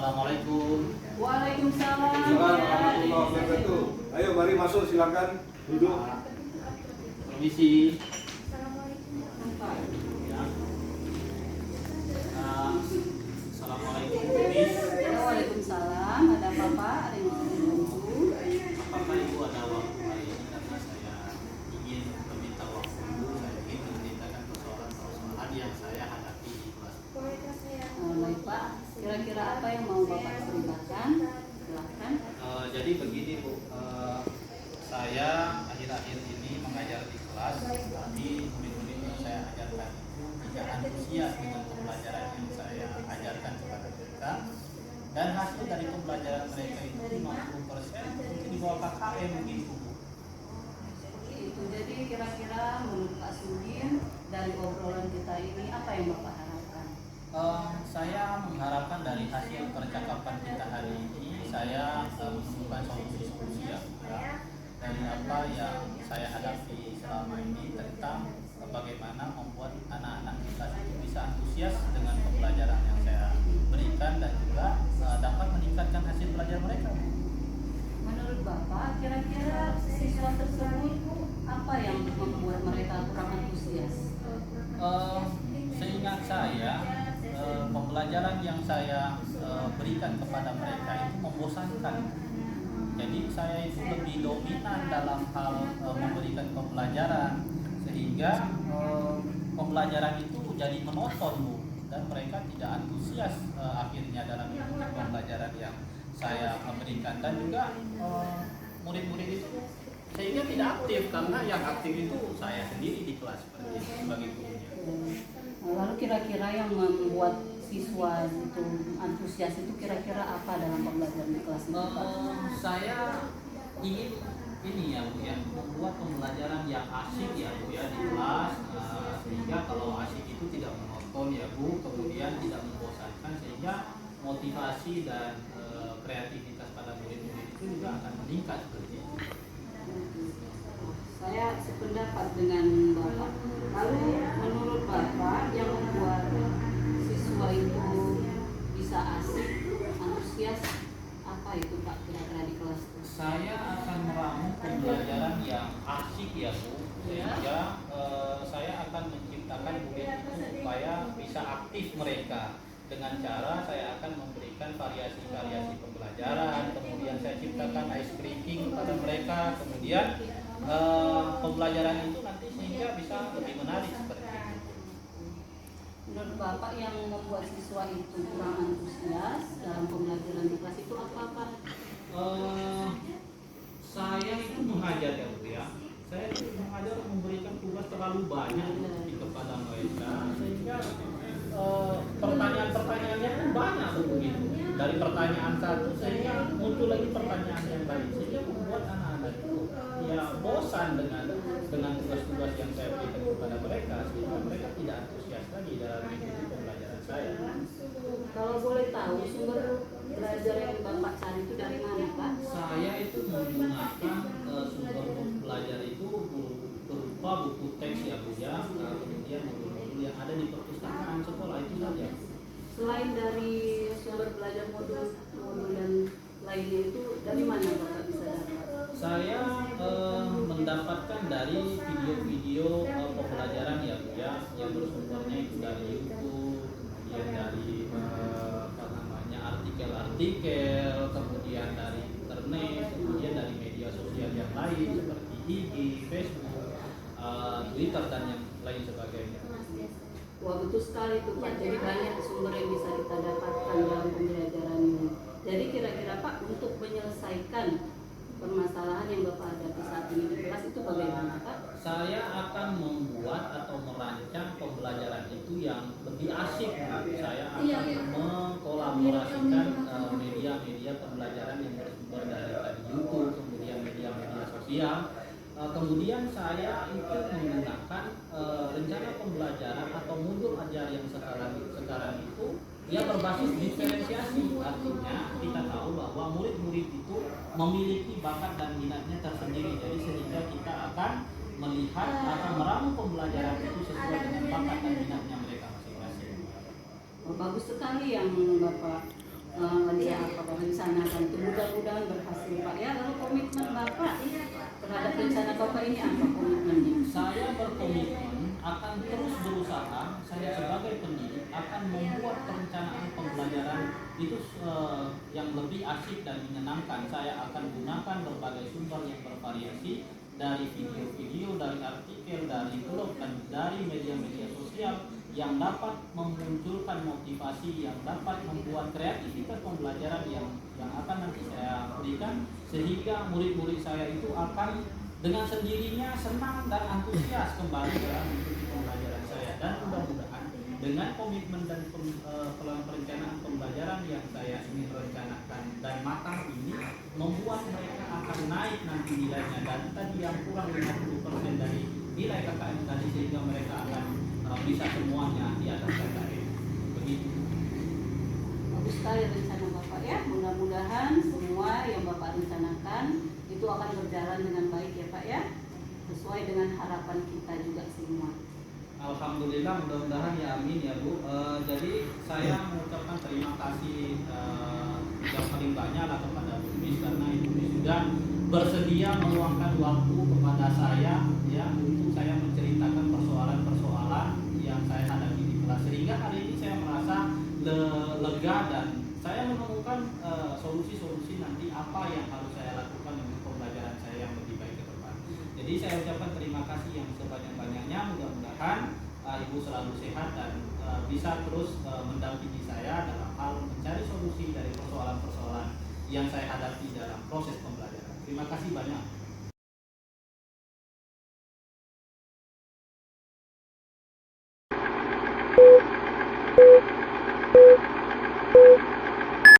Assalamualaikum. Waalaikumsalam. Assalamualaikum warahmatullahi wabarakatuh. Ayo mari masuk, silakan duduk. Permisi. Ya. Assalamualaikum, Miss. Waalaikumsalam. Ada apa Pak? Ada yang bisa dibantu? Apakah Ibu ada waktu hari ini karena saya ingin meminta waktu Ibu, saya ingin menceritakan persoalan yang saya hadapi di kelas. Baik Pak. Kira-kira apa yang mau Bapak ceritakan? Silahkan. Jadi begini Bu, saya akhir-akhir ini mengajar di kelas, tapi murid-murid yang saya ajarkan itu tidak antusias dengan pembelajaran yang saya ajarkan kepada mereka, dan hasil dari pembelajaran mereka itu 50% mungkin di bawah KKM begitu Bu. Itu jadi kira-kira menurut Pak Sudin dari obrolan kita ini apa yang Bapak harapkan? Saya mengharapkan dari hasil percakapan kita hari ini, saya menemukan solusi-solusi yang dari apa yang saya hadapi selama ini tentang bagaimana membuat anak-anak kita itu bisa antusias dengan pembelajaran yang saya berikan dan juga dapat meningkatkan hasil belajar mereka. Menurut Bapak, kira-kira siswa tersebut apa yang membuat mereka kurang antusias? Seingat saya, pembelajaran yang saya berikan kepada mereka itu membosankan. Jadi saya itu lebih dominan dalam hal memberikan pembelajaran, sehingga pembelajaran itu jadi monoton Bu, dan mereka tidak antusias akhirnya dalam mengikuti pembelajaran yang saya berikan, dan juga murid-murid itu sehingga tidak aktif, karena yang aktif itu saya sendiri di kelas seperti itu sebagai gurunya. Lalu kira-kira yang membuat siswa itu antusias itu kira-kira apa dalam pembelajaran di kelas itu Pak? Saya ingin ini ya Bu, yang membuat pembelajaran yang asik ya Bu ya di kelas, sehingga kalau asik itu tidak monoton ya Bu, kemudian tidak membosankan, sehingga motivasi dan kreativitas pada murid-murid itu juga akan meningkat seperti itu. Saya sependapat dengan Bapak. Lalu menurut Bapak yang membuat siswa itu bisa asik, antusias, apa itu Pak kira-kira di kelas itu? Saya akan meramu pembelajaran yang asik ya Bu, sehingga saya akan menciptakan murid itu supaya bisa aktif mereka. Dengan cara saya akan memberikan variasi-variasi pembelajaran, kemudian saya ciptakan ice breaking kepada mereka, kemudian pembelajaran itu nanti sehingga bisa lebih menarik seperti itu. Menurut Bapak yang membuat siswa itu kurang antusias dalam pembelajaran di kelas itu apa Pak? Saya itu mengajar ya Bu ya. Saya itu mengajar memberikan tugas terlalu banyak kepada mereka, sehingga pertanyaan-pertanyaannya pun banyak begitu. Dari pertanyaan satu sehingga muncul lagi pertanyaan yang lain, sehingga membuat anak-anak itu ya bosan dengan tugas-tugas yang saya berikan kepada mereka, sehingga mereka tidak antusias lagi dalam mengikuti pembelajaran saya. Kalau boleh tahu sumber belajar yang Bapak cari itu dari mana Pak? Saya itu menggunakan sumber belajar itu berupa buku teks ya Bu ya, kemudian modul-modul yang ada di perpustakaan sekolah itu saja. Selain dari sumber belajar modul dan lainnya itu dari mana Bapak bisa dapat? Saya mendapatkan dari video-video pembelajaran ya Bu ya, yang bersumbernya itu dari YouTube, kemudian dari artikel-artikel, kemudian dari internet, kemudian dari media sosial yang lain seperti IG, Facebook, Twitter dan yang lain sebagainya. Wah betul sekali tuh Pak, jadi banyak sumber yang bisa kita dapatkan dalam pembelajaran ini. Jadi kira-kira Pak untuk menyelesaikan permasalahan yang Bapak hadapi saat ini di kelas itu bagaimana Pak? Saya akan membuat atau merancang pembelajaran itu yang lebih asik. Saya akan mengkolaborasikan media-media pembelajaran yang bersumber dari YouTube, kemudian media-media sosial. Kemudian saya itu menggunakan rencana pembelajaran atau modul ajar yang sekarang itu dia berbasis diferensiasi. Artinya kita tahu bahwa murid-murid itu memiliki bakat dan minatnya tersendiri. Jadi sehingga kita akan melihat atau meramu pembelajaran itu sesuai dengan bakat dan minatnya mereka masing-masing. Bagus sekali yang Bapak direncanakan. Itu mudah-mudahan berhasil Pak ya. Lalu komitmen Bapak terhadap rencana Bapak ini apa komitmennya? Saya berkomitmen akan terus berusaha. Saya sebagai pendidik akan membuat perencanaan pembelajaran itu yang lebih asik dan menyenangkan. Saya akan gunakan berbagai sumber yang bervariasi, dari video-video, dari artikel, dari blog, dan dari media-media sosial yang dapat memunculkan motivasi, yang dapat membuat kreativitas pembelajaran yang akan nanti saya berikan, sehingga murid-murid saya itu akan dengan sendirinya senang dan antusias kembali dalam mengikuti pembelajaran saya. Dan mudah-mudahan dengan komitmen dan perencanaan pembelajaran yang saya ingin rencanakan dan matang ini membuat mereka akan naik nanti nilainya, dan tadi yang kurang 50% dari nilai KKM tadi, sehingga mereka akan bisa semuanya di atas KKM. Begitu. Bagus sekali rencana Bapak ya. Mudah-mudahan semua yang Bapak rencanakan itu akan berjalan dengan baik ya Pak ya, sesuai dengan harapan kita juga semua. Alhamdulillah, mudah-mudahan ya, amin ya Bu. Jadi saya mengucapkan terima kasih yang paling banyak lah kepada Bu Miss, karena Ibu Miss sudah bersedia meluangkan waktu kepada saya ya untuk saya menceritakan persoalan-persoalan yang saya hadapi di kelas, sehingga hari ini saya merasa lega dan saya menemukan solusi-solusi nanti apa yang harus saya lakukan untuk pembelajaran saya yang lebih baik ke depan. Jadi saya ucapkan terima kasih yang sebanyak-banyaknya. Mudah-mudahan Ibu selalu sehat dan bisa terus mendampingi saya dalam hal mencari solusi dari persoalan-persoalan yang saya hadapi dalam proses pembelajaran. Terima kasih banyak.